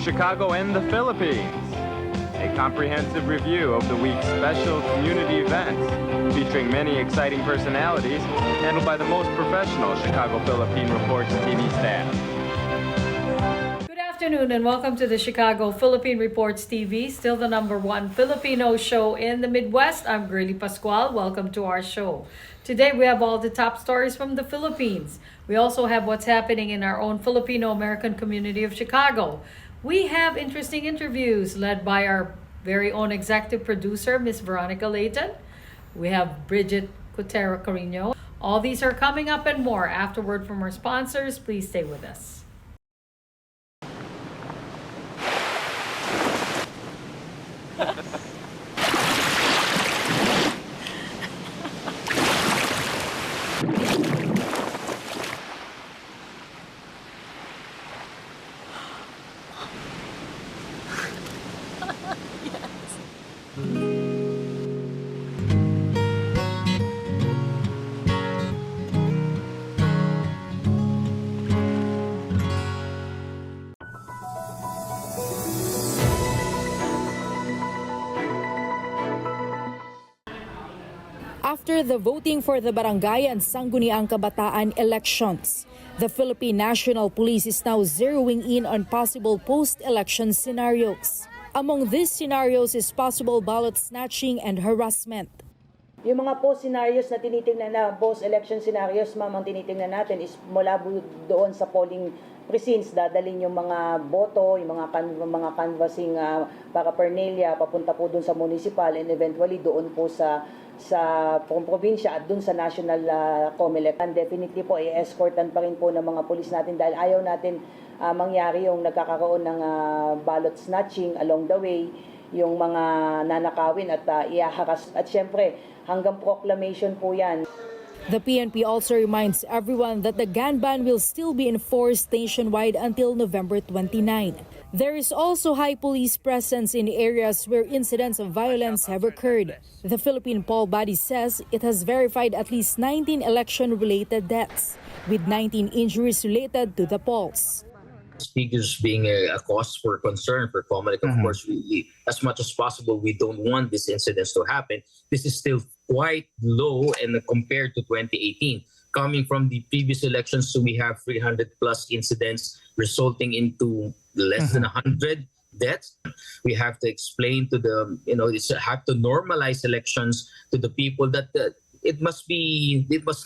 Chicago and the Philippines. A comprehensive review of the week's special community events, featuring many exciting personalities, handled by the most professional Chicago Philippine Reports TV staff. Good afternoon and welcome to the Chicago Philippine Reports TV, still the #1 Filipino show in the Midwest. I'm Girly Pascual. Welcome to our show. Today we have all the top stories from the Philippines. We also have what's happening in our own Filipino-American community of Chicago. We have interesting interviews led by our very own executive producer, Miss Veronica Layton. We have Bridget Cotero Carino. All these are coming up and more afterward from our sponsors. Please stay with us. After the voting for the Barangay and Sangguniang Kabataan elections, the Philippine National Police is now zeroing in on possible post-election scenarios. Among these scenarios is possible ballot snatching and harassment. Yung mga post-scenarios na tinitingnan na, post-election scenarios, ma'am, ang tinitingnan natin is mula doon sa polling precincts, dadalhin yung mga boto, yung mga canvassing paraphernalia, papunta po doon sa municipal and eventually doon po sa probinsya at doon sa national COMELEC. And definitely po, i-escortan pa rin po ng mga pulis natin dahil ayaw natin mangyari yung nagkakaroon ng ballot snatching along the way, yung mga nanakawin at iaharas. At syempre, hanggang proclamation po yan. The PNP also reminds everyone that the gun ban will still be enforced nationwide until November 29. There is also high police presence in areas where incidents of violence have occurred. The Philippine Poll Body says it has verified at least 19 election-related deaths, with 19 injuries related to the polls. Figures being a cause for concern for COMELEC. Of course, we, as much as possible, we don't want these incidents to happen. This is still quite low and compared to 2018. Coming from the previous elections, so we have 300 plus incidents resulting into less than 100 deaths. We have to explain to the, have to normalize elections to the people that it must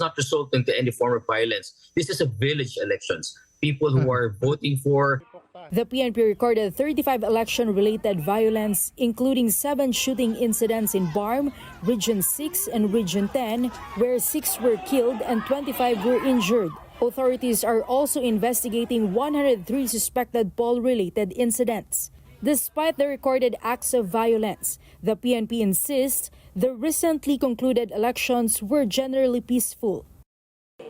not result into any form of violence. This is a village elections. People who are voting for. The PNP recorded 35 election-related violence, including 7 shooting incidents in BARM, Region 6 and Region 10, where 6 were killed and 25 were injured. Authorities are also investigating 103 suspected poll-related incidents. Despite the recorded acts of violence, the PNP insists the recently concluded elections were generally peaceful.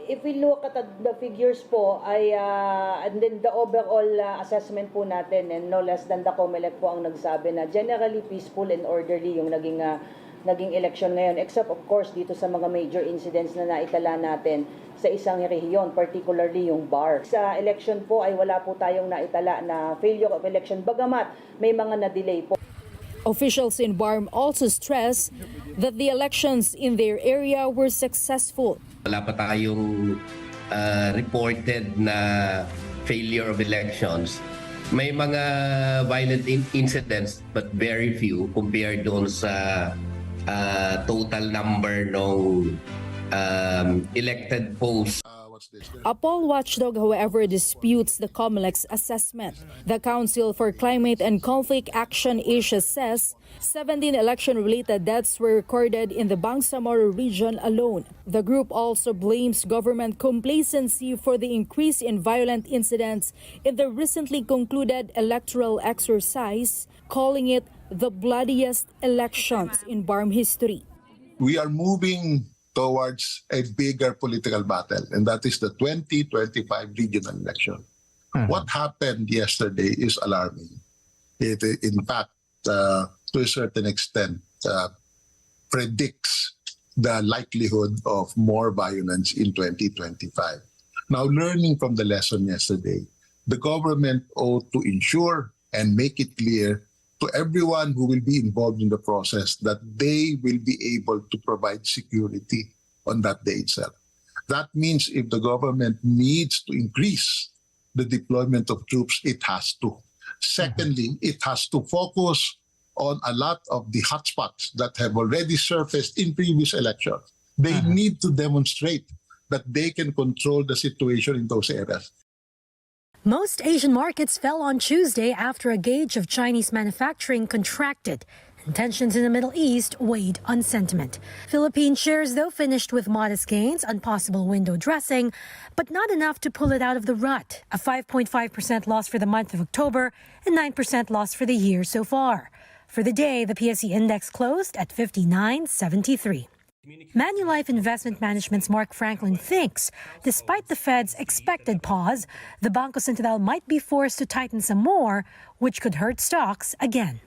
If we look at the figures po, and then the overall assessment po natin, and no less than the COMELEC po ang nagsabi na generally peaceful and orderly yung naging election ngayon, except of course dito sa mga major incidents na naitala natin sa isang rehiyon, particularly yung BAR. Sa election po ay wala po tayong naitala na failure of election, bagamat may mga na-delay po. Officials in BARM also stress that the elections in their area were successful. Wala pa tayong reported na failure of elections. May mga violent incidents but very few compared doon sa total number ng elected posts. A poll watchdog, however, disputes the COMELEC's assessment. The Council for Climate and Conflict Action Asia says 17 election-related deaths were recorded in the Bangsamoro region alone. The group also blames government complacency for the increase in violent incidents in the recently concluded electoral exercise, calling it the bloodiest elections in BARM history. We are moving towards a bigger political battle, and that is the 2025 regional election. What happened yesterday is alarming. It, in fact, to a certain extent, predicts the likelihood of more violence in 2025. Now, learning from the lesson yesterday, the government ought to ensure and make it clear to everyone who will be involved in the process that they will be able to provide security on that day itself. That means if the government needs to increase the deployment of troops, it has to. Secondly, it has to focus on a lot of the hotspots that have already surfaced in previous elections. They need to demonstrate that they can control the situation in those areas. Most Asian markets fell on Tuesday after a gauge of Chinese manufacturing contracted. And tensions in the Middle East weighed on sentiment. Philippine shares, though, finished with modest gains on possible window dressing, but not enough to pull it out of the rut. A 5.5% loss for the month of October and 9% loss for the year so far. For the day, the PSE index closed at 59.73. Manulife Investment Management's Mark Franklin thinks, despite the Fed's expected pause, the Bangko Sentral might be forced to tighten some more, which could hurt stocks again.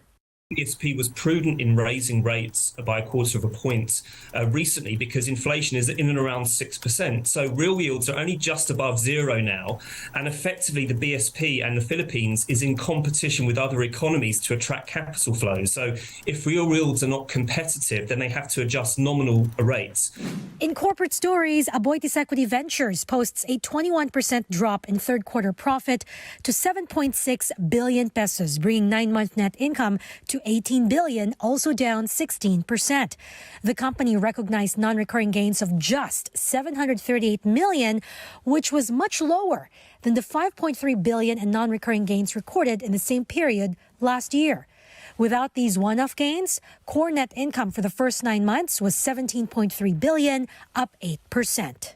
BSP was prudent in raising rates by a quarter of a point recently because inflation is in and around 6%. So real yields are only just above zero now. And effectively, the BSP and the Philippines is in competition with other economies to attract capital flows. So if real yields are not competitive, then they have to adjust nominal rates. In corporate stories, Aboitiz Equity Ventures posts a 21% drop in third quarter profit to 7.6 billion pesos, bringing 9-month net income to 18 billion, also down 16%. The company recognized non-recurring gains of just 738 million, which was much lower than the 5.3 billion in non-recurring gains recorded in the same period last year. Without these one-off gains, core net income for the first 9 months was 17.3 billion, up 8%.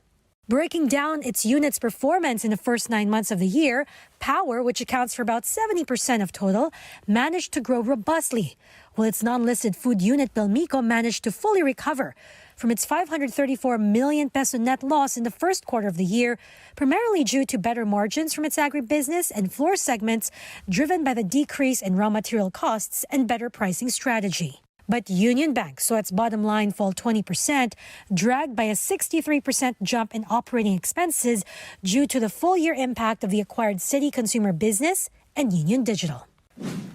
Breaking down its unit's performance in the first 9 months of the year, Power, which accounts for about 70% of total, managed to grow robustly, while its non-listed food unit Belmico managed to fully recover from its 534 million peso net loss in the first quarter of the year, primarily due to better margins from its agribusiness and flour segments, driven by the decrease in raw material costs and better pricing strategy. But Union Bank saw its bottom line fall 20%, dragged by a 63% jump in operating expenses due to the full-year impact of the acquired City Consumer Business and Union Digital.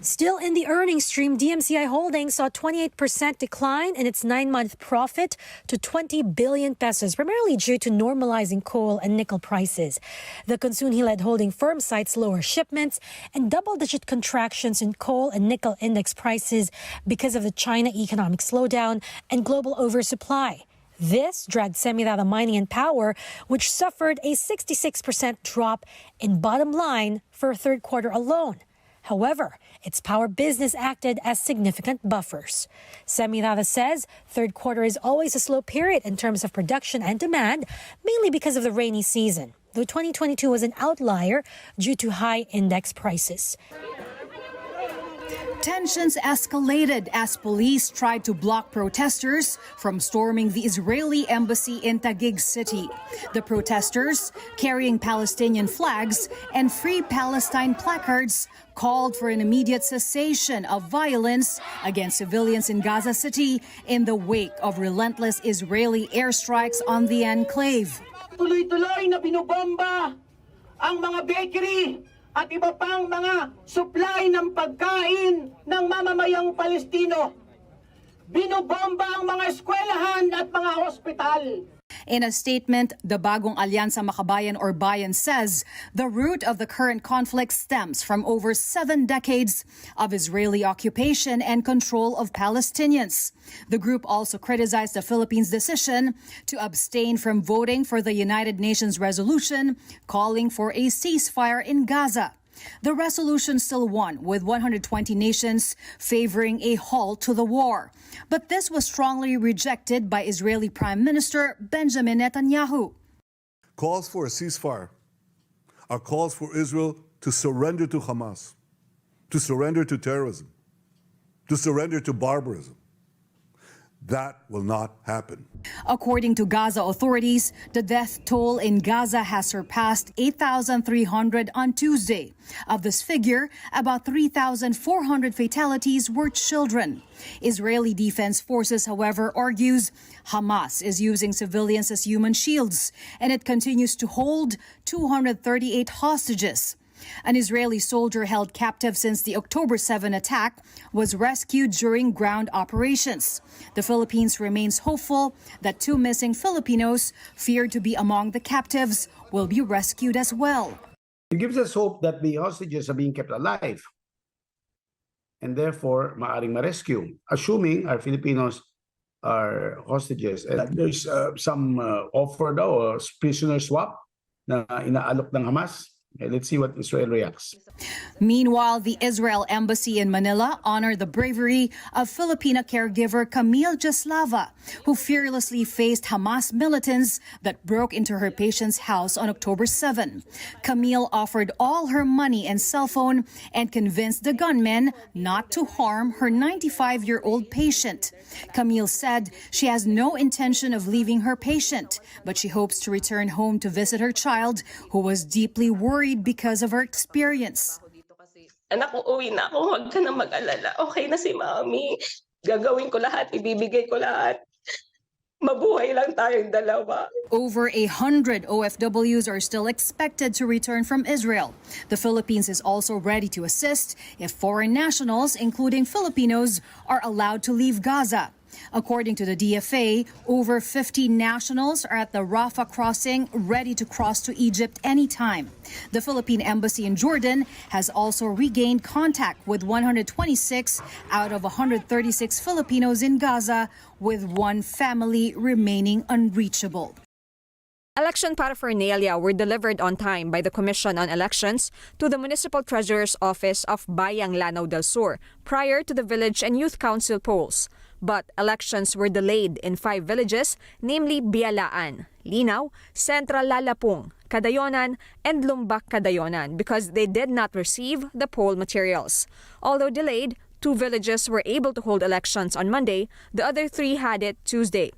Still in the earnings stream, DMCI Holdings saw a 28% decline in its 9-month profit to 20 billion pesos, primarily due to normalizing coal and nickel prices. The Consunji-led holding firm cites lower shipments and double-digit contractions in coal and nickel index prices because of the China economic slowdown and global oversupply. This dragged Semirara Mining and Power, which suffered a 66% drop in bottom line for third quarter alone. However, its power business acted as significant buffers. Semirara says third quarter is always a slow period in terms of production and demand, mainly because of the rainy season, though 2022 was an outlier due to high index prices. Tensions escalated as police tried to block protesters from storming the Israeli embassy in Taguig City. The protesters, carrying Palestinian flags and Free Palestine placards, called for an immediate cessation of violence against civilians in Gaza City in the wake of relentless Israeli airstrikes on the enclave. Tuloy-tuloy na binobomba ang mga bakery at iba pang mga supply ng pagkain ng mamamayang Palestino. Binobomba ang mga eskwelahan at mga hospital. In a statement, the Bagong Alyansa Makabayan or Bayan says the root of the current conflict stems from over 7 decades of Israeli occupation and control of Palestinians. The group also criticized the Philippines' decision to abstain from voting for the United Nations resolution calling for a ceasefire in Gaza. The resolution still won, with 120 nations favoring a halt to the war. But this was strongly rejected by Israeli Prime Minister Benjamin Netanyahu. Calls for a ceasefire are calls for Israel to surrender to Hamas, to surrender to terrorism, to surrender to barbarism. That will not happen. According to Gaza authorities, the death toll in Gaza has surpassed 8,300 on Tuesday. Of this figure, about 3,400 fatalities were children. Israeli Defense Forces, however, argues Hamas is using civilians as human shields, and it continues to hold 238 hostages. An Israeli soldier held captive since the October 7 attack was rescued during ground operations. The Philippines remains hopeful that 2 missing Filipinos, feared to be among the captives, will be rescued as well. It gives us hope that the hostages are being kept alive and therefore maaring ma-rescue, assuming our Filipinos are hostages. And there's some offer daw, prisoner swap na inaalok ng Hamas. Let's see what Israel reacts. Meanwhile, the Israel Embassy in Manila honored the bravery of Filipina caregiver Camille Jaslava, who fearlessly faced Hamas militants that broke into her patient's house on October 7. Camille offered all her money and cell phone and convinced the gunmen not to harm her 95-year-old patient. Camille said she has no intention of leaving her patient, but she hopes to return home to visit her child, who was deeply worried because of her experience. Anak ko, uwi na ako. Huwag ka na mag-alala. Okay na si Mami. Gagawin ko lahat. Ibibigay ko lahat. Mabuhay lang tayong dalawa. Over 100 OFWs are still expected to return from Israel. The Philippines is also ready to assist if foreign nationals, including Filipinos, are allowed to leave Gaza. According to the DFA, over 50 nationals are at the Rafah crossing, ready to cross to Egypt anytime. The Philippine Embassy in Jordan has also regained contact with 126 out of 136 Filipinos in Gaza, with one family remaining unreachable. Election paraphernalia were delivered on time by the Commission on Elections to the Municipal Treasurer's Office of Bayang Lanao del Sur prior to the Village and Youth Council polls. But elections were delayed in 5 villages, namely Bialaan, Linaw, Central Lalapung, Cadayonan, and Lumbak Cadayonan, because they did not receive the poll materials. Although delayed, 2 villages were able to hold elections on Monday. The other 3 had it Tuesday.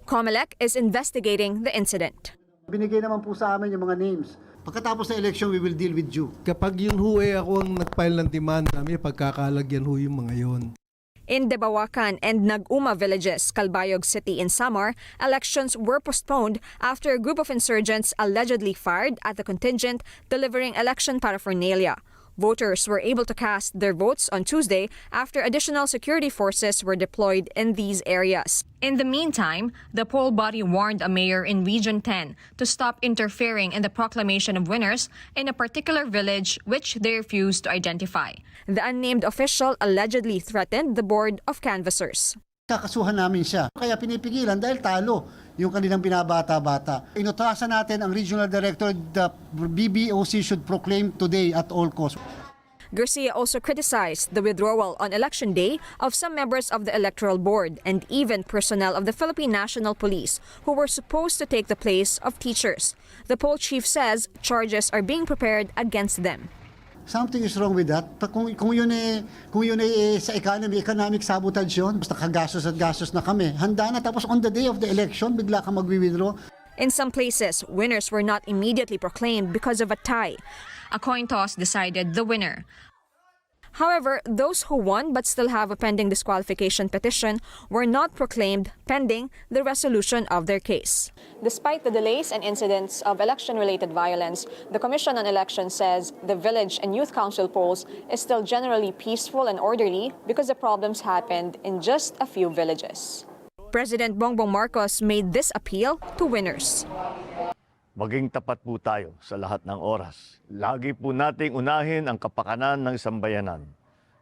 COMELEC is investigating the incident. Binigay naman po sa amin yung mga names. Pagkatapos ng election, we will deal with you. Kapag yun ho ako ang nag-file ng demand namin, pagkakalagyan ho yung mga yun. In Debawakan and Nag-Uma villages, Calbayog City in Samar, elections were postponed after a group of insurgents allegedly fired at the contingent delivering election paraphernalia. Voters were able to cast their votes on Tuesday after additional security forces were deployed in these areas. In the meantime, the poll body warned a mayor in Region 10 to stop interfering in the proclamation of winners in a particular village which they refused to identify. The unnamed official allegedly threatened the board of canvassers. Kakasuhan namin siya. Kaya pinipigilan dahil talo yung kanilang binabata-bata. Inutrasan natin ang regional director, the BBOC should proclaim today at all costs. Garcia also criticized the withdrawal on election day of some members of the electoral board and even personnel of the Philippine National Police who were supposed to take the place of teachers. The poll chief says charges are being prepared against them. Something is wrong with that. Kung yun sa economic sabotage yun, basta kagastos at gastos na kami. Handa na, tapos on the day of the election, bigla ka mag-withdraw. In some places, winners were not immediately proclaimed because of a tie. A coin toss decided the winner. However, those who won but still have a pending disqualification petition were not proclaimed pending the resolution of their case. Despite the delays and incidents of election-related violence, the Commission on Elections says the Village and Youth Council polls is still generally peaceful and orderly because the problems happened in just a few villages. President Bongbong Marcos made this appeal to winners. Maging tapat po tayo sa lahat ng oras. Lagi po nating unahin ang kapakanan ng sambayanan,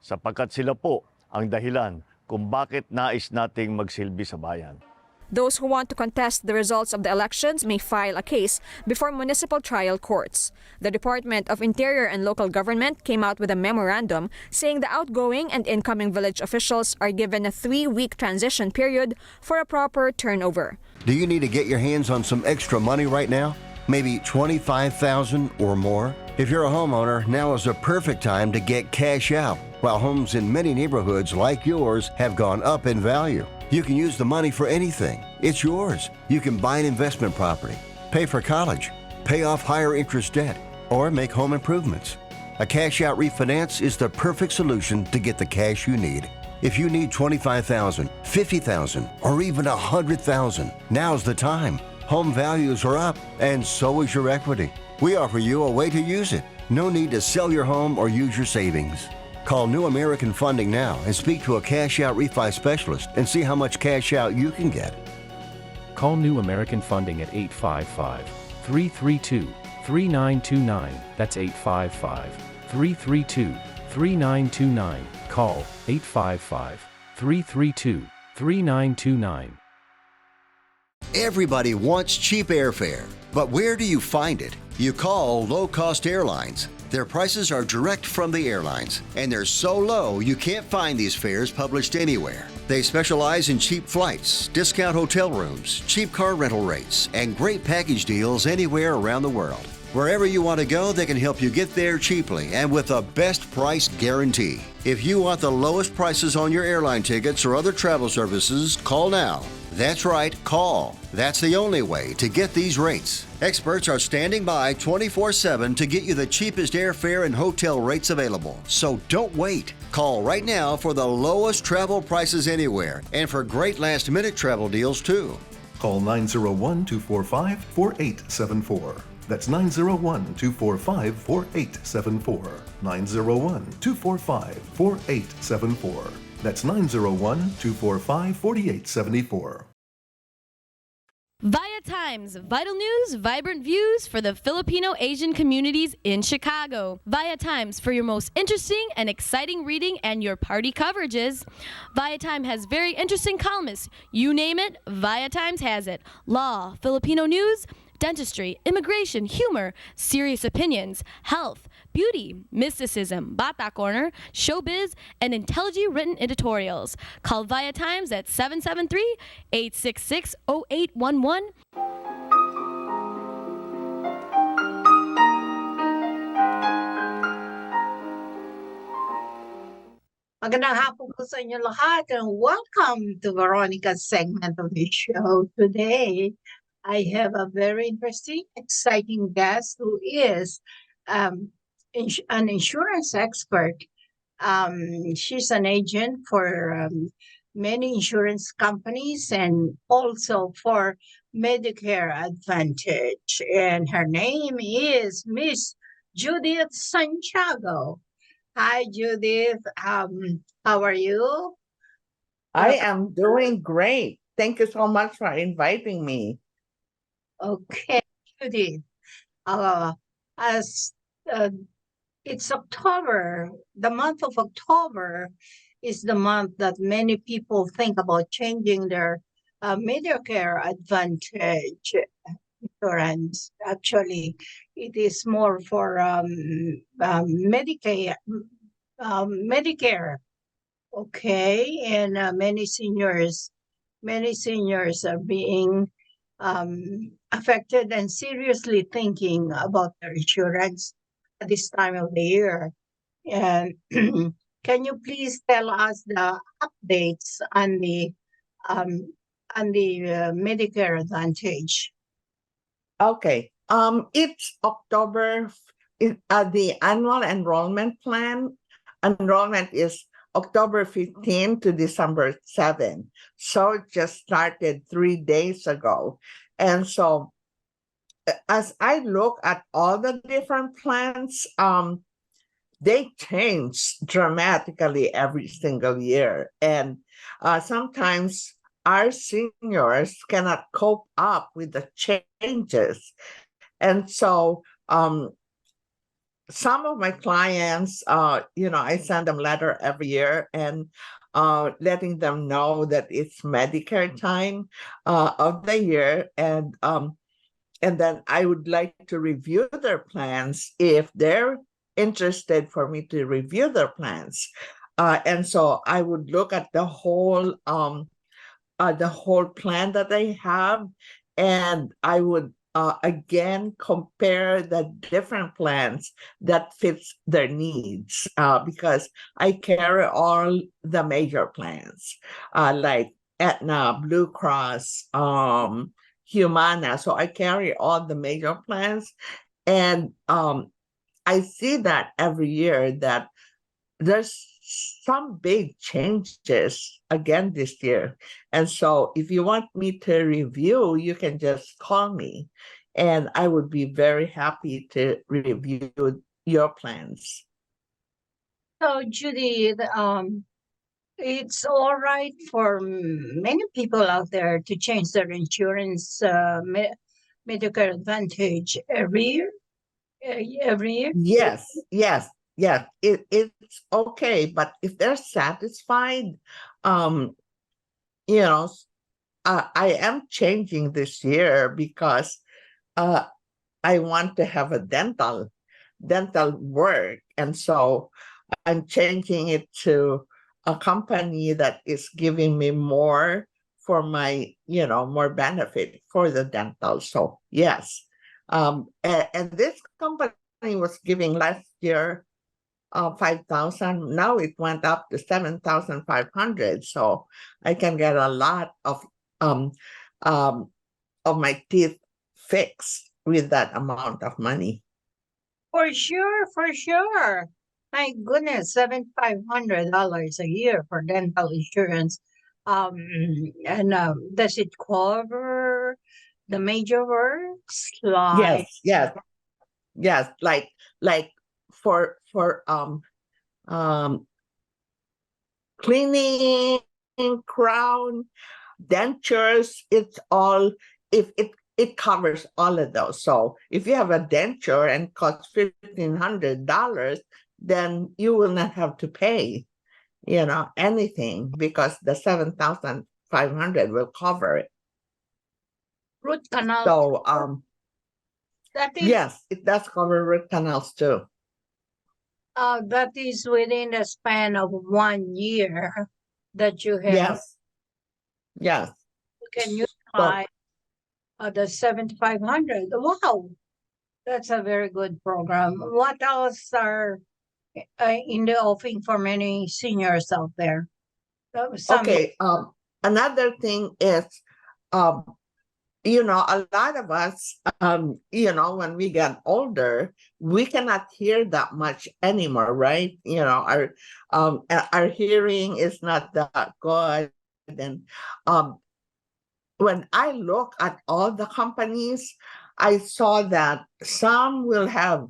sapagkat sila po ang dahilan kung bakit nais nating magsilbi sa bayan. Those who want to contest the results of the elections may file a case before municipal trial courts. The Department of Interior and Local Government came out with a memorandum saying the outgoing and incoming village officials are given a 3-week transition period for a proper turnover. Do you need to get your hands on some extra money right now? Maybe $25,000 or more? If you're a homeowner, now is the perfect time to get cash out. While homes in many neighborhoods like yours have gone up in value, you can use the money for anything. It's yours. You can buy an investment property, pay for college, pay off higher interest debt, or make home improvements. A cash out refinance is the perfect solution to get the cash you need. If you need $25,000, $50,000, or even $100,000, now's the time. Home values are up, and so is your equity. We offer you a way to use it. No need to sell your home or use your savings. Call New American Funding now and speak to a cash out refi specialist and see how much cash out you can get. Call New American Funding at 855-332-3929. That's 855-332-3929. Call 855-332-3929. Everybody wants cheap airfare, but where do you find it? You call low-cost airlines. Their prices are direct from the airlines, and they're so low you can't find these fares published anywhere. They specialize in cheap flights, discount hotel rooms, cheap car rental rates, and great package deals anywhere around the world. Wherever you want to go, they can help you get there cheaply and with a best price guarantee. If you want the lowest prices on your airline tickets or other travel services, call now. That's right, call. That's the only way to get these rates. Experts are standing by 24/7 to get you the cheapest airfare and hotel rates available. So don't wait. Call right now for the lowest travel prices anywhere and for great last-minute travel deals too. Call 901-245-4874. That's 901-245-4874. 901-245-4874. That's 901-245-4874. Via Times, vital news, vibrant views for the Filipino Asian communities in Chicago. Via Times for your most interesting and exciting reading and your party coverages. Via Times has very interesting columnists. You name it, Via Times has it. Law, Filipino news, dentistry, immigration, humor, serious opinions, health, beauty, mysticism, Bata Corner, showbiz, and intelligently written editorials. Call Via Times at 773-866-0811. Magandang hapon po sa inyo lahat and welcome to Veronica's segment of the show. Today, I have a very interesting, exciting guest who is an insurance expert. She's an agent for many insurance companies and also for Medicare Advantage. And her name is Miss Judith Santiago. Hi, Judith. How are you? I am doing great. Thank you so much for inviting me. Okay, Judith. As it's October, the month of October is the month that many people think about changing their Medicare Advantage insurance. Actually, it is more for Medicare. Okay, and many seniors are being affected and seriously thinking about their insurance at this time of the year. And can you please tell us the updates on the Medicare Advantage? Okay. It's October. The annual enrollment plan enrollment is October 15 to December 7. So it just started 3 days ago. And so as I look at all the different plans, they change dramatically every single year. And sometimes our seniors cannot cope up with the changes. And so some of my clients, I send them letter every year and letting them know that it's Medicare time of the year. And then I would like to review their plans if they're interested for me to review their plans. And so I would look at the whole plan that they have, and I would again compare the different plans that fits their needs, because I carry all the major plans like Aetna, Blue Cross, Humana. So I carry all the major plans, and I see that every year that there's some big changes again this year. And so if you want me to review, you can just call me and I would be very happy to review your plans. So, Judy, it's all right for many people out there to change their insurance Medicare Advantage every year. Every year. Yes, yes, yes. It's okay, but if they're satisfied, um, you know, I am changing this year because uh, I want to have a dental work, and so I'm changing it to a company that is giving me more for my, more benefit for the dental. So yes, and this company was giving last year 5,000. Now it went up to 7,500. So I can get a lot um of my teeth fixed with that amount of money. For sure, for sure. My goodness, $7,500 a year for dental insurance. And does it cover the major works like Yes, yes, yes. Like for cleaning, crown, dentures, it's all, if it covers all of those. So if you have a denture and costs $1,500, then you will not have to pay, anything, because the 7,500 will cover it. root canal? So that is yes, it does cover root canals too. that is within the span of 1 year that you have. Yes. Yes. You can utilize the 7,500. Wow, that's a very good program. What else are in the offing for many seniors out there? Okay. Another thing is, a lot of us, when we get older, we cannot hear that much anymore, right? Our hearing is not that good, and when I look at all the companies, I saw that some will have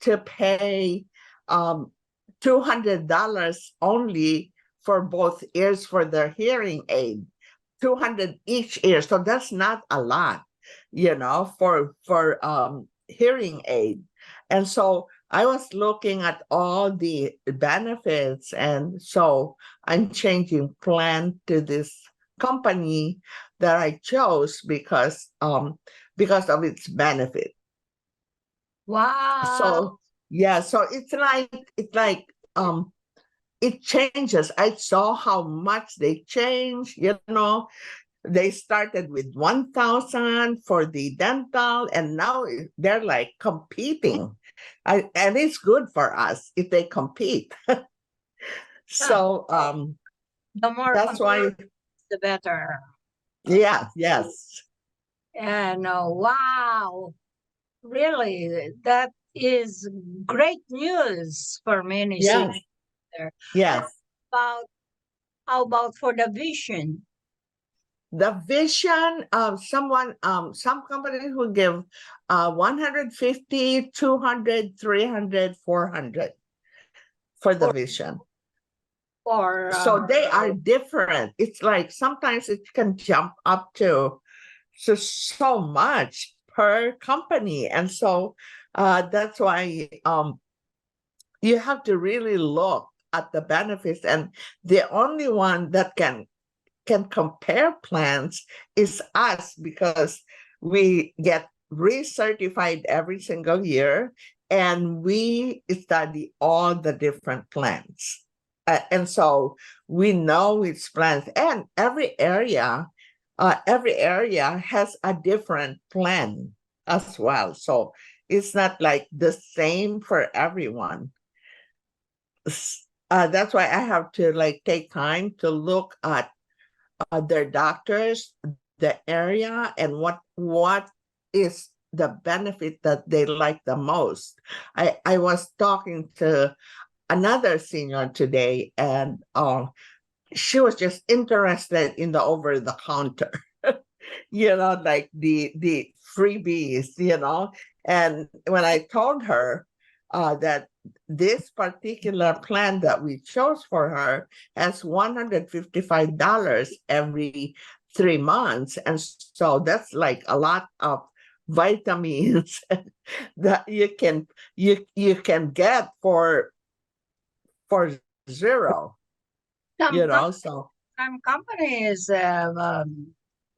to pay $200 only for both ears for their hearing aid, 200 each ear. So that's not a lot, for hearing aid. And so I was looking at all the benefits, and so I'm changing plan to this company that I chose because of its benefit. Wow. So yeah, so it's like it changes. I saw how much they change, They started with 1,000 for the dental, and now they're like competing. And it's good for us if they compete. So the more that's why, the better. yes, yes. And wow, really, that is great news for many Yes. seniors there. Yes. How about for the vision? The vision, some companies will give 150, 200, 300, 400 for the vision. So they are different. It's like sometimes it can jump up to so much per company. And so that's why you have to really look at the benefits. And the only one that can compare plans is us, because we get recertified every single year and we study all the different plans. And so we know which plans, and every area has a different plan as well. So it's not like the same for everyone. That's why I have to take time to look at their doctors, the area, and what is the benefit that they like the most. I was talking to another senior today, and she was just interested in the over the counter, like the freebies, and when I told her, that this particular plan that we chose for her has $155 every 3 months. And so that's like a lot of vitamins that you can get for zero, so Some companies have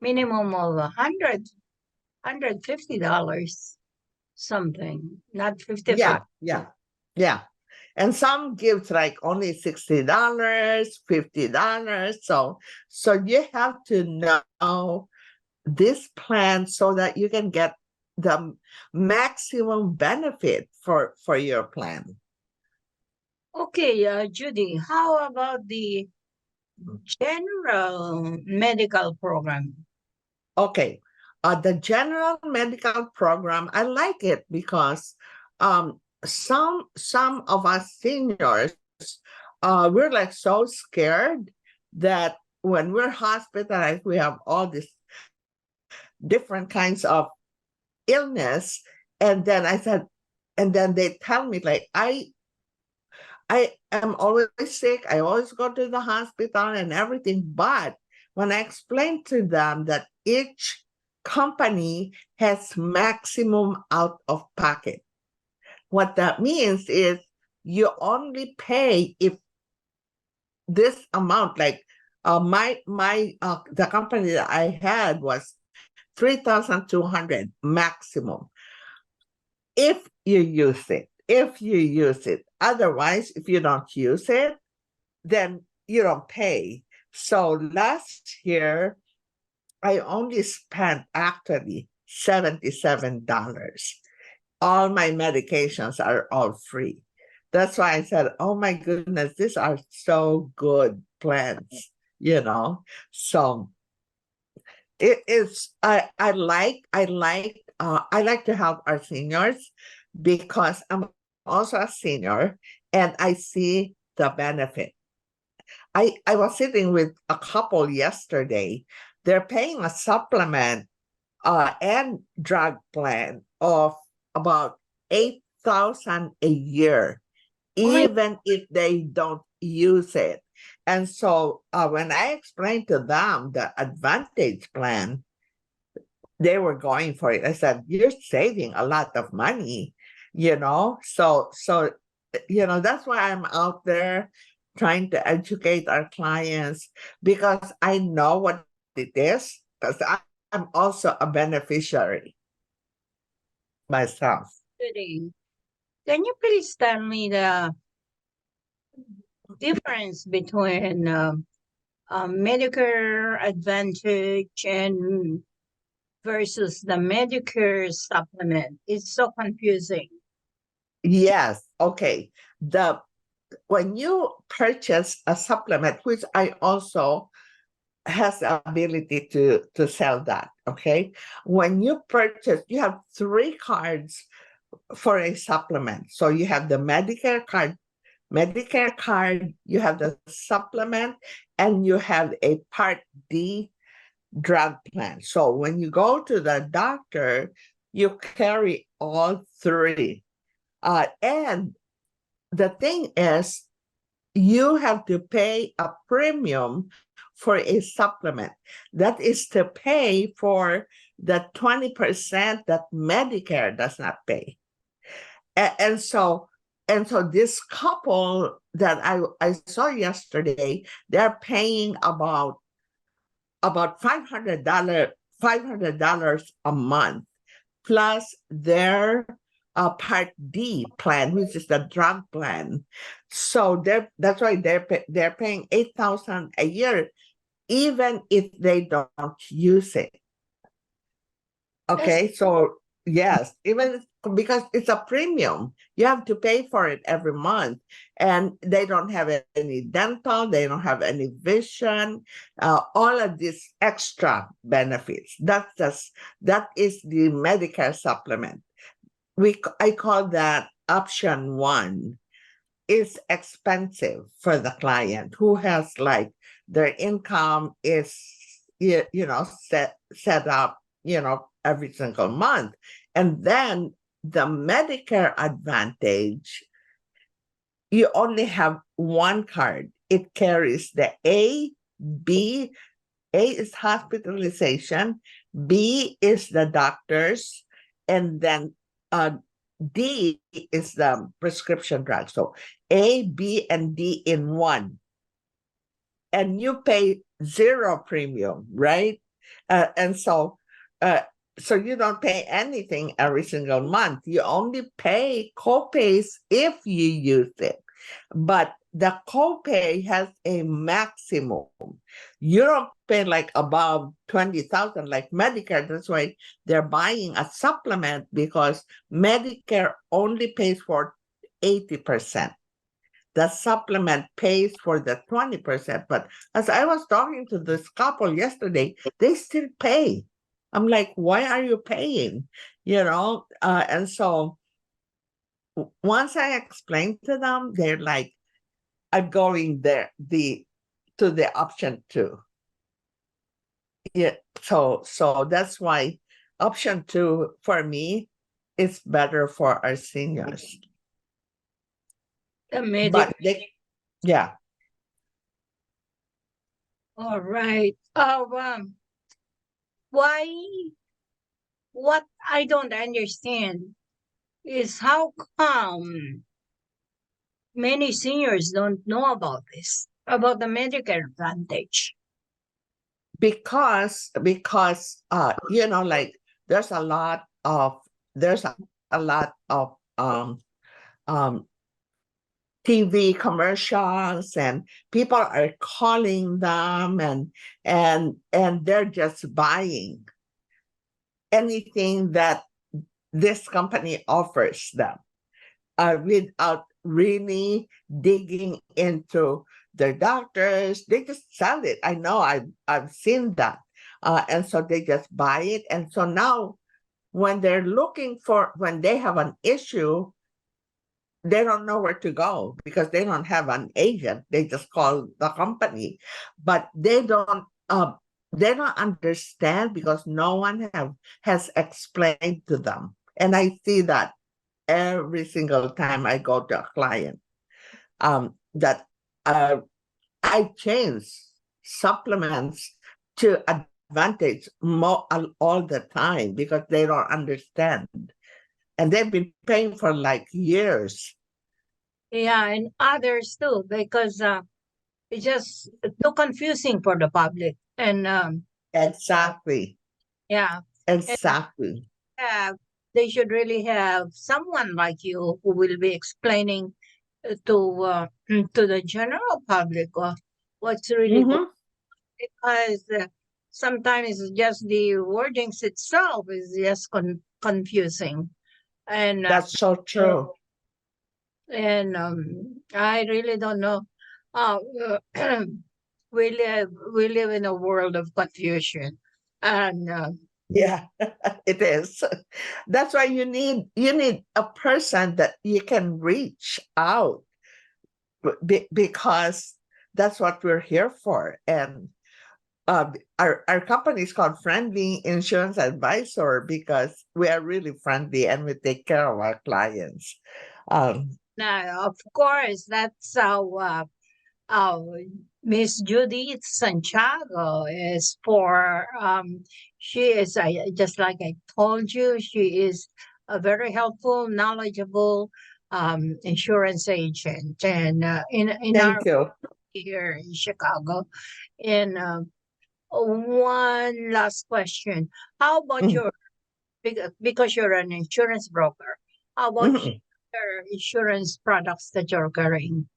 minimum of $150 something, not 50. yeah. And some gives like only $60, $50. So you have to know this plan so that you can get the maximum benefit for your plan. Okay, Judy, how about the general medical program? Okay, the general medical program, I like it because some of us seniors, we're like so scared that when we're hospitalized, we have all these different kinds of illness, and then they tell me like I am always sick. I always go to the hospital and everything. But when I explain to them that each company has maximum out of pocket, what that means is you only pay if this amount, like the company that I had was 3,200 maximum if you use it. Otherwise, if you don't use it, then you don't pay. So last year, I only spent actually $77. All my medications are all free. That's why I said, oh my goodness, these are so good plans, So it is, I like to help our seniors because I'm also a senior and I see the benefit. I was sitting with a couple yesterday. They're paying a supplement and drug plan of about $8,000 a year, even if they don't use it. And so when I explained to them the Advantage plan, they were going for it. I said, you're saving a lot of money, So that's why I'm out there trying to educate our clients because I know what it is because I'm also a beneficiary myself. Can you please tell me the difference between Medicare Advantage and versus the Medicare supplement? It's so confusing. Yes. Okay. When you purchase a supplement, which I also has the ability to sell that. Okay. When you purchase, you have 3 cards for a supplement. So you have the Medicare card, you have the supplement, and you have a Part D drug plan. So when you go to the doctor, you carry all 3. And the thing is, you have to pay a premium for a supplement. That is to pay for the 20% that Medicare does not pay. And so this couple that I saw yesterday, they're paying about $500 a month, plus their Part D plan, which is the drug plan. So that's why they're paying $8,000 a year, even if they don't use it. Okay, so yes, even because it's a premium, you have to pay for it every month, and they don't have any dental, they don't have any vision, all of these extra benefits. That is the Medicare supplement. I call that option 1. Is expensive for the client who has like their income is set up every single month, and then the Medicare Advantage, you only have one card. It carries the A, B. A is hospitalization, B is the doctors, and then D is the prescription drug. So A, B, and D in one. And you pay zero premium, right? And so you don't pay anything every single month. You only pay copays if you use it. But the copay has a maximum. You don't pay like above 20,000 like Medicare. That's why they're buying a supplement, because Medicare only pays for 80%. The supplement pays for the 20%. But as I was talking to this couple yesterday, they still pay. I'm like, why are you paying? And so once I explained to them, they're like, I'm going there to the option 2. Yeah, so that's why option 2 for me is better for our seniors. But yeah. All right. Why? What I don't understand is how come many seniors don't know about this, about the Medicare Advantage. Because like there's a lot of TV commercials, and people are calling them, and they're just buying anything that this company offers them without really digging into their doctors. They just sell it. I know, I've seen that. And so they just buy it. And so now when they have an issue, they don't know where to go because they don't have an agent. They just call the company, but they don't understand because no one has explained to them. And I see that every single time I go to a client, that I change supplements to Advantage all the time because they don't understand. And they've been paying for like years. Yeah, and others too, because it's just too confusing for the public. And exactly. Yeah. Exactly. They should really have someone like you who will be explaining to the general public what's really good, because sometimes just the wordings itself is just confusing, and that's so true. And I really don't know. Uh, we live in a world of confusion, and yeah, it is. That's why you need a person that you can reach out, because that's what we're here for. And our company is called Friendly Insurance Advisor because we are really friendly and we take care of our clients. Now, of course, that's how Miss Judith Santiago is for. She is just like I told you. She is a very helpful, knowledgeable insurance agent, and in our here in Chicago. And one last question: how about your because you're an insurance broker? How about your insurance products that you're carrying?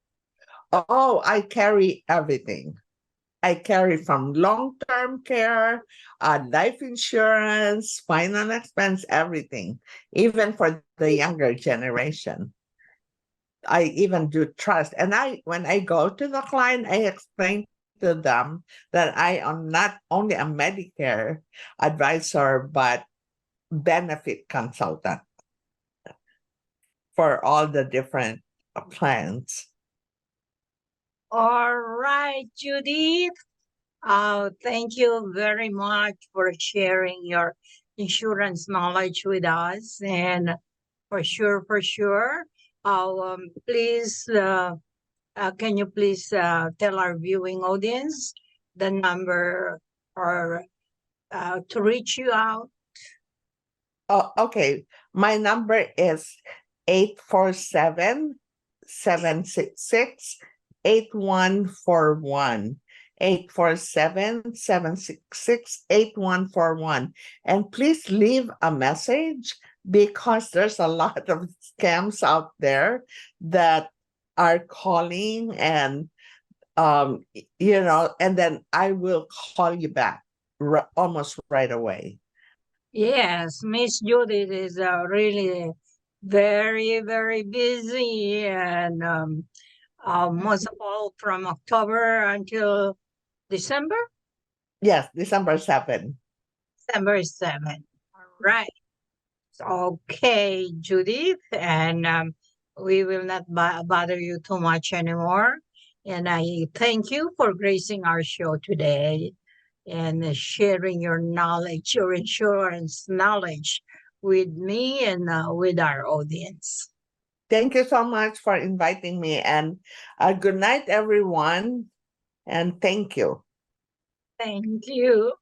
Oh, I carry everything. I carry from long-term care, life insurance, final expense, everything, even for the younger generation. I even do trust. And when I go to the client, I explain to them that I am not only a Medicare advisor, but benefit consultant for all the different plans. All right, Judith. Thank you very much for sharing your insurance knowledge with us. And For sure, for sure. Please, can you please tell our viewing audience the number or to reach you out? Oh, okay. My number is 847-766-8141. 847-766-8141. And please leave a message because there's a lot of scams out there that are calling and and then I will call you back almost right away. Yes, Miss Judith is really very, very busy, and most of all from October until December? Yes, December 7. December 7. All right. Okay, Judith, and we will not bother you too much anymore. And I thank you for gracing our show today and sharing your knowledge, your insurance knowledge with me and with our audience. Thank you so much for inviting me, and good night, everyone, and thank you. Thank you.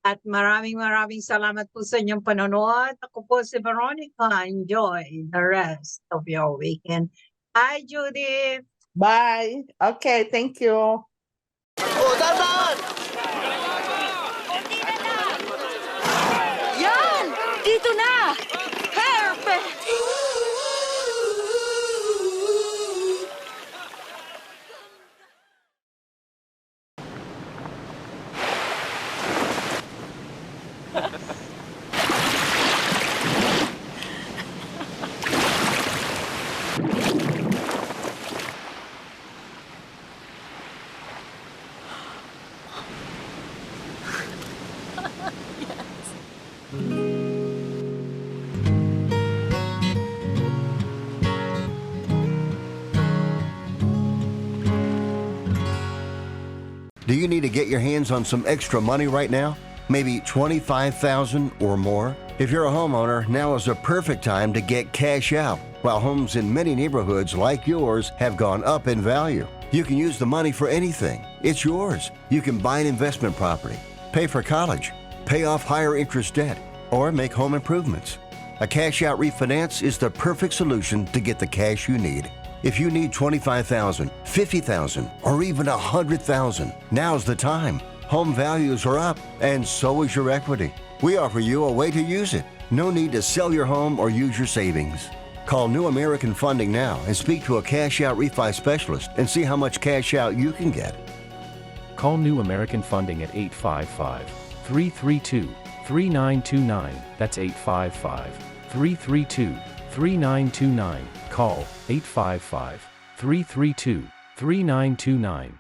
At maraming salamat po sa inyong panonood. Ako po si Veronica. Enjoy the rest of your weekend. Bye, Judith. Bye. Okay, thank you. Yan! Dito na! Perfect! Do you need to get your hands on some extra money right now? Maybe $25,000 or more? If you're a homeowner, now is a perfect time to get cash out. While homes in many neighborhoods like yours have gone up in value, you can use the money for anything. It's yours. You can buy an investment property, pay for college, pay off higher interest debt, or make home improvements. A cash out refinance is the perfect solution to get the cash you need. If you need $25,000, $50,000, or even $100,000, now's the time. Home values are up, and so is your equity. We offer you a way to use it. No need to sell your home or use your savings. Call New American Funding now and speak to a cash out refi specialist and see how much cash out you can get. Call New American Funding at 855-332-3929. That's 855-332-3929. Call 855-332-3929.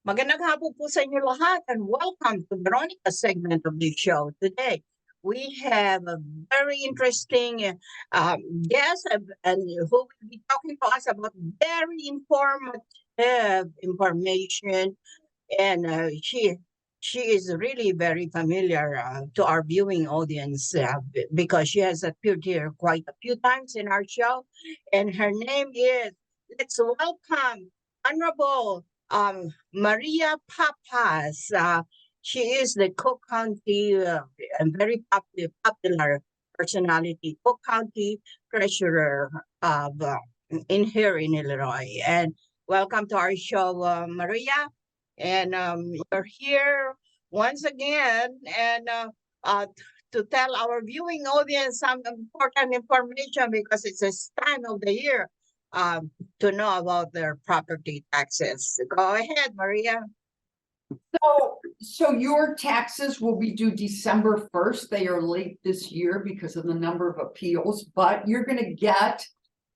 Magandang hapon po sa inyo lahat and welcome to Veronica's segment of the show. Today, we have a very interesting guest and who will be talking to us about very informative information. And she is really very familiar to our viewing audience because she has appeared here quite a few times in our show. And her name is, let's welcome Honorable Maria Papas. She is the Cook County and very popular personality, Cook County Treasurer of in here in Illinois. And welcome to our show, Maria. And you're here once again and to tell our viewing audience some important information because it's this time of the year to know about their property taxes. Go ahead, Maria. So your taxes will be due December 1st. They are late this year because of the number of appeals, but you're going to get,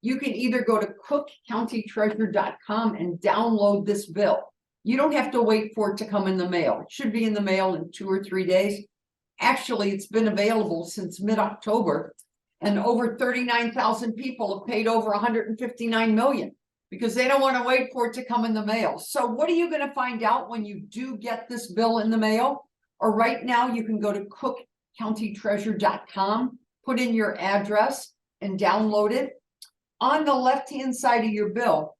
you can either go to cookcountytreasurer.com and download this bill. You don't have to wait for it to come in the mail. It should be in the mail in 2 or 3 days. Actually, it's been available since mid-October, and over 39,000 people have paid over 159 million because they don't want to wait for it to come in the mail. So what are you going to find out when you do get this bill in the mail? Or right now you can go to cookcountytreasurer.com, put in your address and download it. On the left-hand side of your bill,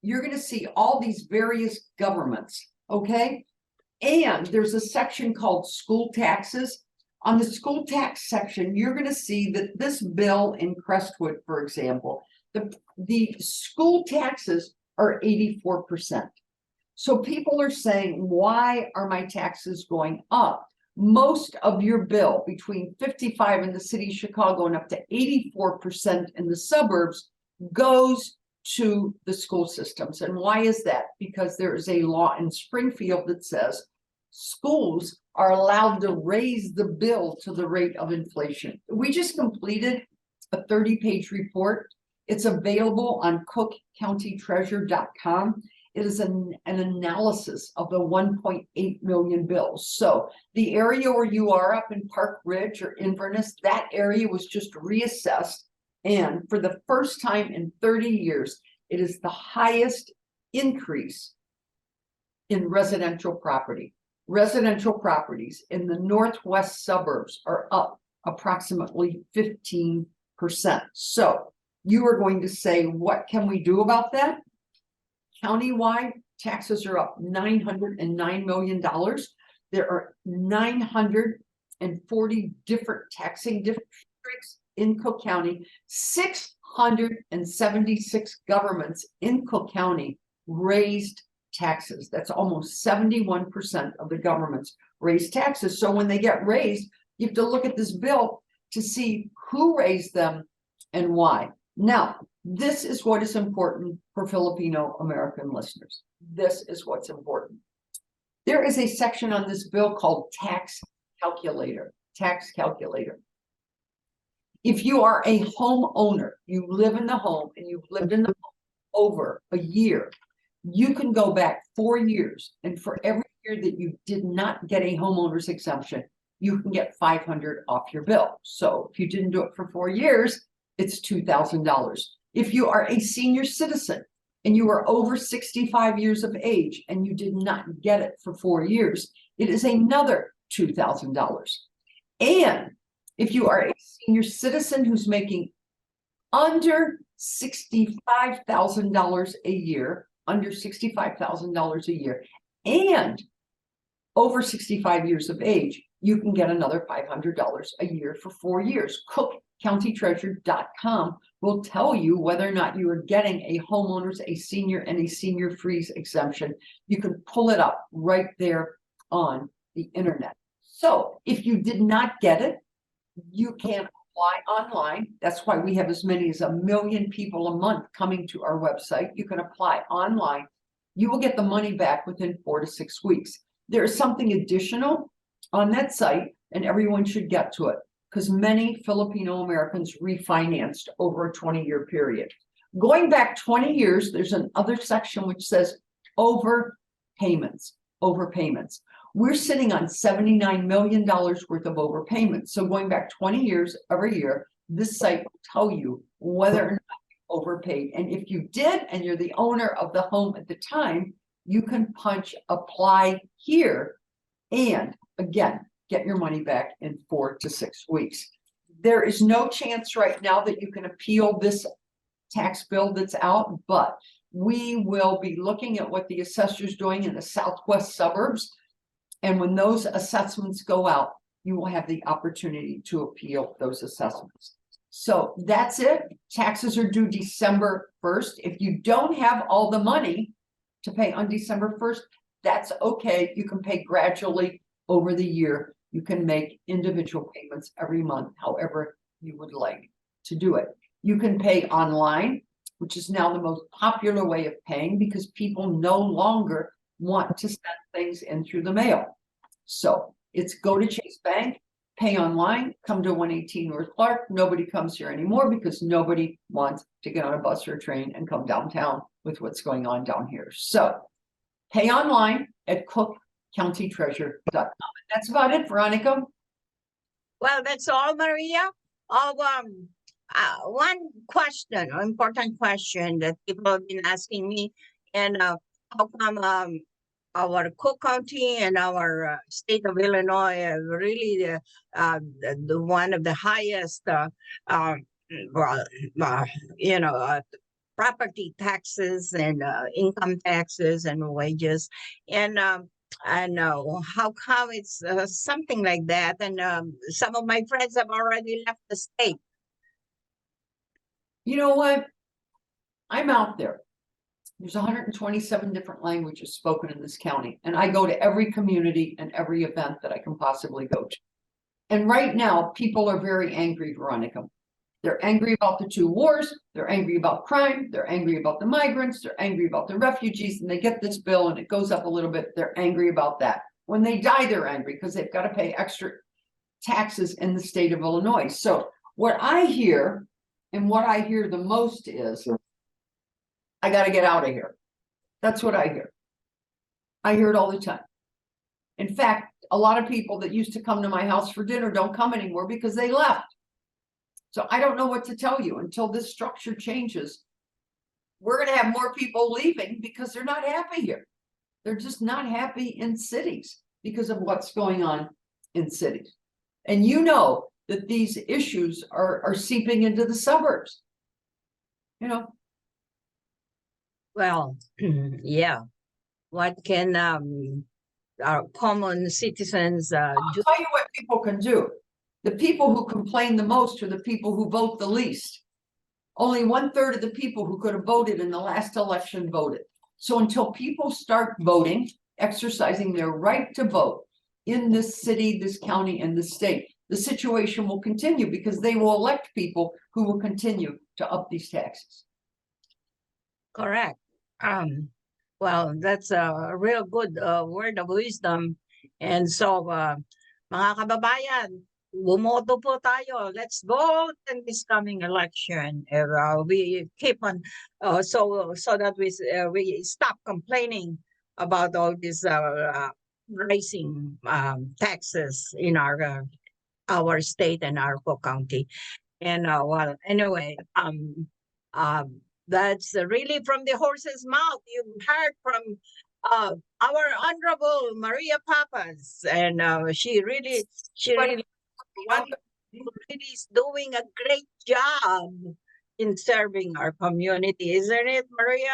you're going to see all these various governments, okay? And there's a section called school taxes. On the school tax section, you're going to see that this bill in Crestwood, for example, the school taxes are 84%. So people are saying, why are my taxes going up? Most of your bill, between 55 in the city of Chicago and up to 84% in the suburbs, goes to the school systems. And why is that? Because there is a law in Springfield that says schools are allowed to raise the bill to the rate of inflation. We just completed a 30-page report. It's available on cookcountytreasure.com. It is an analysis of the 1.8 million bills. So the area where you are up in Park Ridge or Inverness, that area was just reassessed. And for the first time in 30 years, it is the highest increase in residential property. Residential properties in the northwest suburbs are up approximately 15%. So you are going to say, what can we do about that? Countywide, taxes are up $909 million. There are 940 different taxing districts in Cook County. 676 governments in Cook County raised taxes. That's almost 71% of the governments raised taxes. So when they get raised, you have to look at this bill to see who raised them and why. Now, this is what is important for Filipino American listeners. This is what's important. There is a section on this bill called tax calculator. Tax calculator. If you are a homeowner, you live in the home and you've lived in the home over a year, you can go back 4 years, and for every year that you did not get a homeowner's exemption, you can get $500 off your bill. So if you didn't do it for 4 years, it's $2,000. If you are a senior citizen and you are over 65 years of age and you did not get it for 4 years, it is another $2,000. And if you are a senior citizen who's making under $65,000 a year, under $65,000 a year, and over 65 years of age, you can get another $500 a year for 4 years. cookcountytreasure.com will tell you whether or not you are getting a homeowner's, a senior, and a senior freeze exemption. You can pull it up right there on the internet. So if you did not get it, you can apply online. That's why we have as many as 1 million people a month coming to our website. You can apply online. You will get the money back within 4 to 6 weeks. There is something additional on that site, and everyone should get to it, because many Filipino Americans refinanced over a 20-year period. Going back 20 years, there's another section which says overpayments. Overpayments. We're sitting on $79 million worth of overpayments. So going back 20 years every year, this site will tell you whether or not you overpaid. And if you did, and you're the owner of the home at the time, you can punch apply here and again, get your money back in 4 to 6 weeks. There is no chance right now that you can appeal this tax bill that's out, but we will be looking at what the assessor's doing in the southwest suburbs. And when those assessments go out, you will have the opportunity to appeal those assessments. So that's it. Taxes are due December 1st. If you don't have all the money to pay on December 1st, that's okay. You can pay gradually over the year. You can make individual payments every month, however you would like to do it. You can pay online, which is now the most popular way of paying because people no longer want to send things in through the mail. So it's go to Chase Bank, pay online, come to 118 North Clark. Nobody comes here anymore because nobody wants to get on a bus or a train and come downtown with what's going on down here. So pay online at cookcountytreasure.com. That's about it, Veronica. Well, that's all, Maria. One question, an important question that people have been asking me, and how come our Cook County and our state of Illinois are really the one of the highest, well, property taxes and income taxes and wages. And I know how come it's something like that. And some of my friends have already left the state. You know what? I'm out there. There's 127 different languages spoken in this county, and I go to every community and every event that I can possibly go to. And right now, people are very angry, Veronica. They're angry about the 2 wars. They're angry about crime. They're angry about the migrants. They're angry about the refugees. And they get this bill and it goes up a little bit. They're angry about that. When they die, they're angry because they've got to pay extra taxes in the state of Illinois. So what I hear, and what I hear the most is, I got to get out of here. That's what I hear. I hear it all the time. In fact, a lot of people that used to come to my house for dinner don't come anymore because they left. So I don't know what to tell you until this structure changes. We're going to have more people leaving because they're not happy here. They're just not happy in cities because of what's going on in cities. And you know that these issues are seeping into the suburbs. You know. Well, yeah. What can our common citizens I'll do? tell you what people can do. The people who complain the most are the people who vote the least. Only 1/3 of the people who could have voted in the last election voted. So until people start voting, exercising their right to vote in this city, this county, and this state, the situation will continue because they will elect people who will continue to up these taxes. Correct. Well, that's a real good word of wisdom. And so, mga kababayan, bumoto po tayo. Let's vote in this coming election. We keep on, so that we stop complaining about all these rising taxes in our state and our county. And well, anyway, that's really from the horse's mouth. You've heard from our Honorable Maria Papas, and she really is doing a great job in serving our community, isn't it, Maria?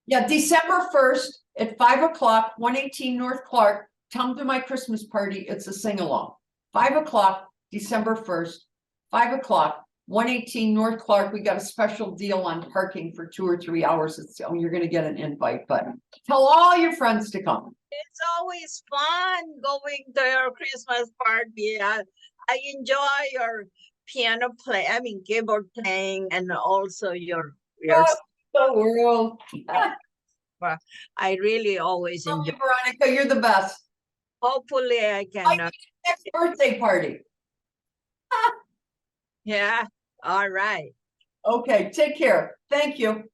Yeah, December 1st at 5 o'clock, 118 North Clark. Come to my Christmas party. It's a sing-along. 5 o'clock, December 1st, 5 o'clock, 118 North Clark. We got a special deal on parking for 2 or 3 hours. You're going to get an invite, but tell all your friends to come. It's always fun going to your Christmas party. I enjoy your piano play. I mean, keyboard playing, and also your the world. I really always enjoy. Veronica, you're the best. Hopefully, I can. Next birthday party. Yeah. All right. Okay. Take care. Thank you.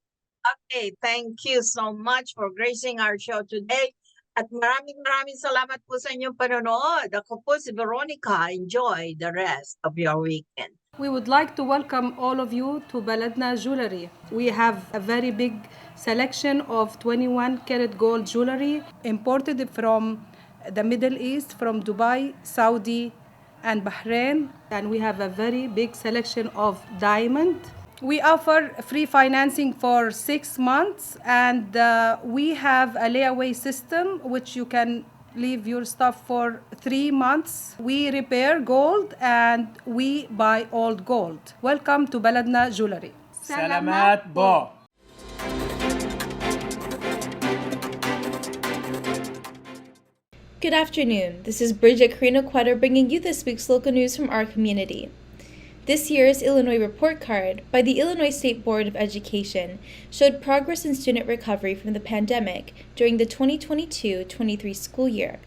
Okay. Thank you so much for gracing our show today. At maraming salamat po sa inyong panonood. Ako po si Veronica. Enjoy the rest of your weekend. We would like to welcome all of you to Baladna Jewelry. We have a very big selection of 21 karat gold jewelry imported from the Middle East, from Dubai, Saudi, and Bahrain. And we have a very big selection of diamond. We offer free financing for 6 months, and we have a layaway system which you can leave your stuff for 3 months. We repair gold and we buy old gold. Welcome to Baladna Jewelry. Salamat po. Good afternoon. This is Bridget Carino-Quetter bringing you this week's local news from our community. This year's Illinois Report Card by the Illinois State Board of Education showed progress in student recovery from the pandemic during the 2022-23 school year,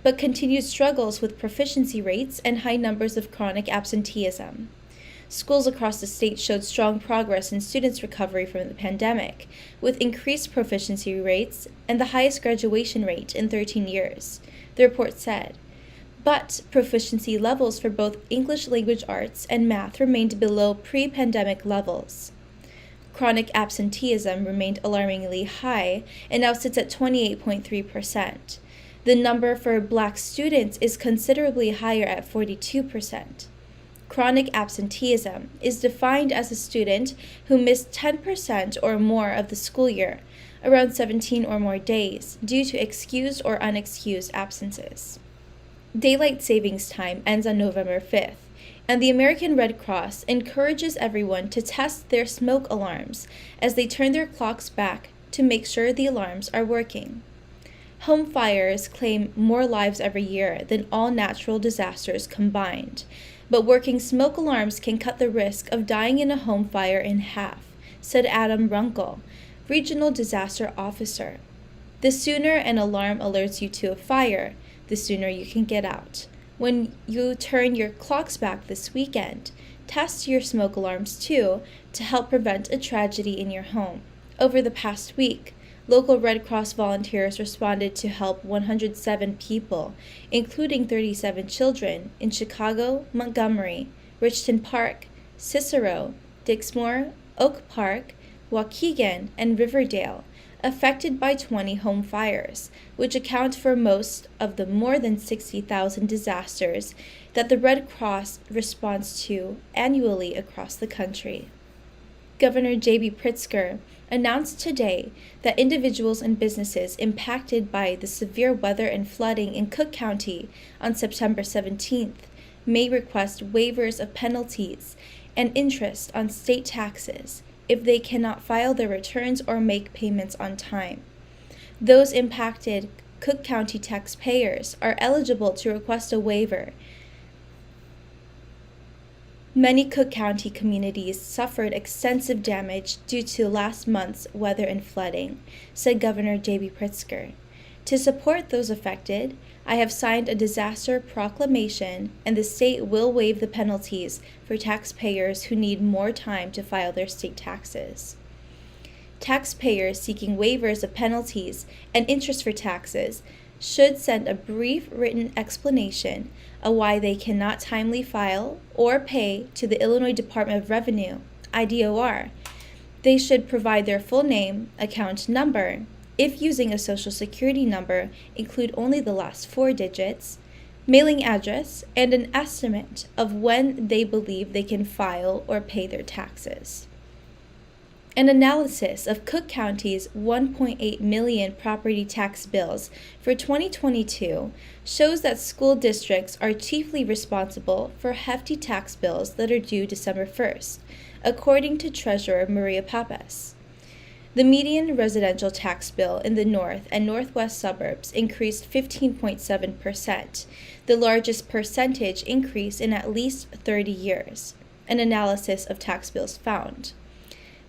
but continued struggles with proficiency rates and high numbers of chronic absenteeism. Schools across the state showed strong progress in students' recovery from the pandemic, with increased proficiency rates and the highest graduation rate in 13 years, the report said. But proficiency levels for both English language arts and math remained below pre-pandemic levels. Chronic absenteeism remained alarmingly high and now sits at 28.3%. The number for Black students is considerably higher at 42%. Chronic absenteeism is defined as a student who missed 10% or more of the school year, around 17 or more days, due to excused or unexcused absences. Daylight savings time ends on November 5th, and the American Red Cross encourages everyone to test their smoke alarms as they turn their clocks back to make sure the alarms are working. Home fires claim more lives every year than all natural disasters combined, but working smoke alarms can cut the risk of dying in a home fire in half, said Adam Runkle, Regional Disaster Officer. The sooner an alarm alerts you to a fire, the sooner you can get out. When you turn your clocks back this weekend, test your smoke alarms too to help prevent a tragedy in your home. Over the past week, local Red Cross volunteers responded to help 107 people, including 37 children, in Chicago, Montgomery, Richton Park, Cicero, Dixmoor, Oak Park, Waukegan, and Riverdale, affected by 20 home fires, which account for most of the more than 60,000 disasters that the Red Cross responds to annually across the country. Governor J.B. Pritzker announced today that individuals and businesses impacted by the severe weather and flooding in Cook County on September 17th may request waivers of penalties and interest on state taxes if they cannot file their returns or make payments on time. Those impacted Cook County taxpayers are eligible to request a waiver. Many Cook County communities suffered extensive damage due to last month's weather and flooding, said Governor J.B. Pritzker. To support those affected, I have signed a disaster proclamation, and the state will waive the penalties for taxpayers who need more time to file their state taxes. Taxpayers seeking waivers of penalties and interest for taxes should send a brief written explanation of why they cannot timely file or pay to the Illinois Department of Revenue, IDOR. They should provide their full name, account number. If using a Social Security number, include only the last 4 digits, mailing address, and an estimate of when they believe they can file or pay their taxes. An analysis of Cook County's 1.8 million property tax bills for 2022 shows that school districts are chiefly responsible for hefty tax bills that are due December 1st, according to Treasurer Maria Pappas. The median residential tax bill in the north and northwest suburbs increased 15.7%, the largest percentage increase in at least 30 years, an analysis of tax bills found.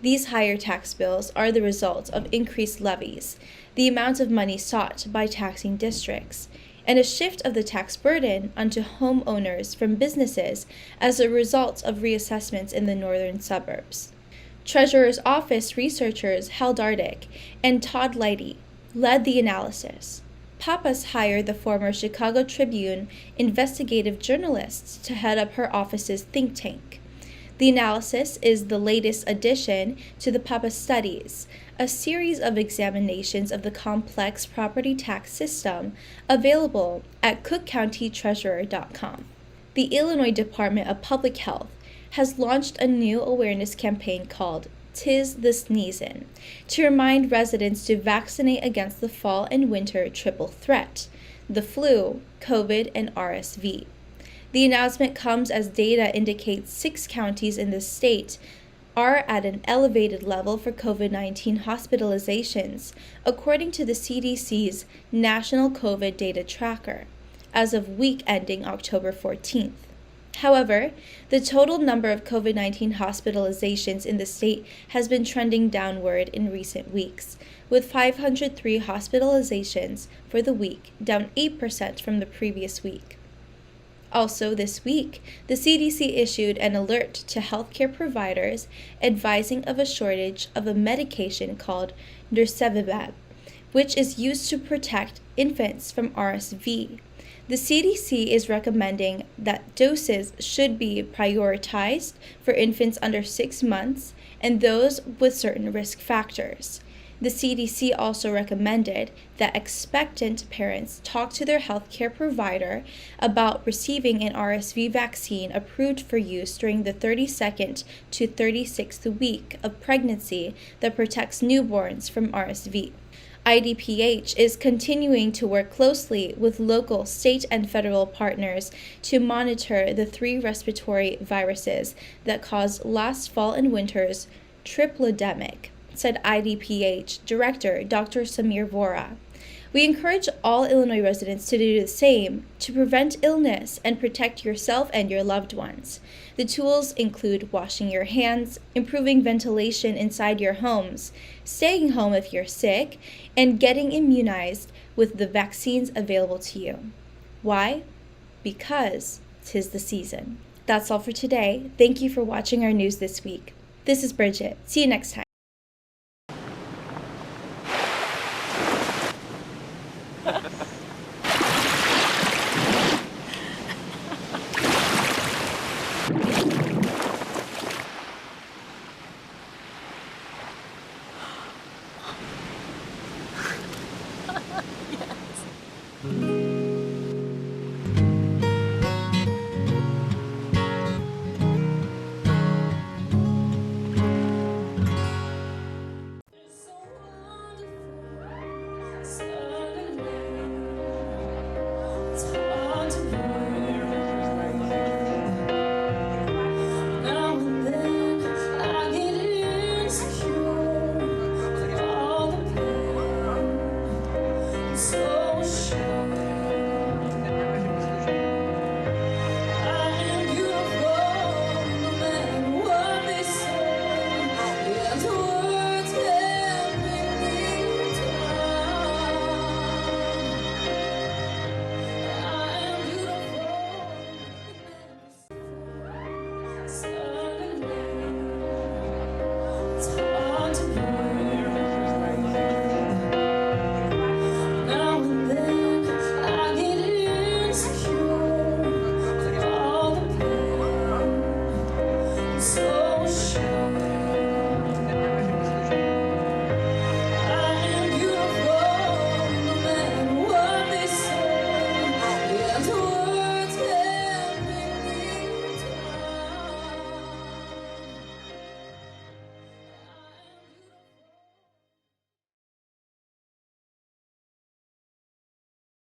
These higher tax bills are the result of increased levies, the amount of money sought by taxing districts, and a shift of the tax burden onto homeowners from businesses as a result of reassessments in the northern suburbs. Treasurer's Office researchers Hal Dardick and Todd Leidy led the analysis. Pappas hired the former Chicago Tribune investigative journalists to head up her office's think tank. The analysis is the latest addition to the Pappas Studies, a series of examinations of the complex property tax system available at cookcountytreasurer.com. The Illinois Department of Public Health has launched a new awareness campaign called "'Tis the Sneezin'" to remind residents to vaccinate against the fall and winter triple threat, the flu, COVID, and RSV. The announcement comes as data indicates 6 counties in the state are at an elevated level for COVID-19 hospitalizations, according to the CDC's National COVID Data Tracker, as of week ending October 14th. However, the total number of COVID-19 hospitalizations in the state has been trending downward in recent weeks, with 503 hospitalizations for the week, down 8% from the previous week. Also this week, the CDC issued an alert to healthcare providers advising of a shortage of a medication called Nirsevimab, which is used to protect infants from RSV. The CDC is recommending that doses should be prioritized for infants under 6 months and those with certain risk factors. The CDC also recommended that expectant parents talk to their healthcare provider about receiving an RSV vaccine approved for use during the 32nd to 36th week of pregnancy that protects newborns from RSV. IDPH is continuing to work closely with local, state, and federal partners to monitor the 3 respiratory viruses that caused last fall and winter's triplodemic, said IDPH Director Dr. Samir Vora. We encourage all Illinois residents to do the same to prevent illness and protect yourself and your loved ones. The tools include washing your hands, improving ventilation inside your homes, staying home if you're sick, and getting immunized with the vaccines available to you. Why? Because 'tis the season. That's all for today. Thank you for watching our news this week. This is Bridget. See you next time. Yes.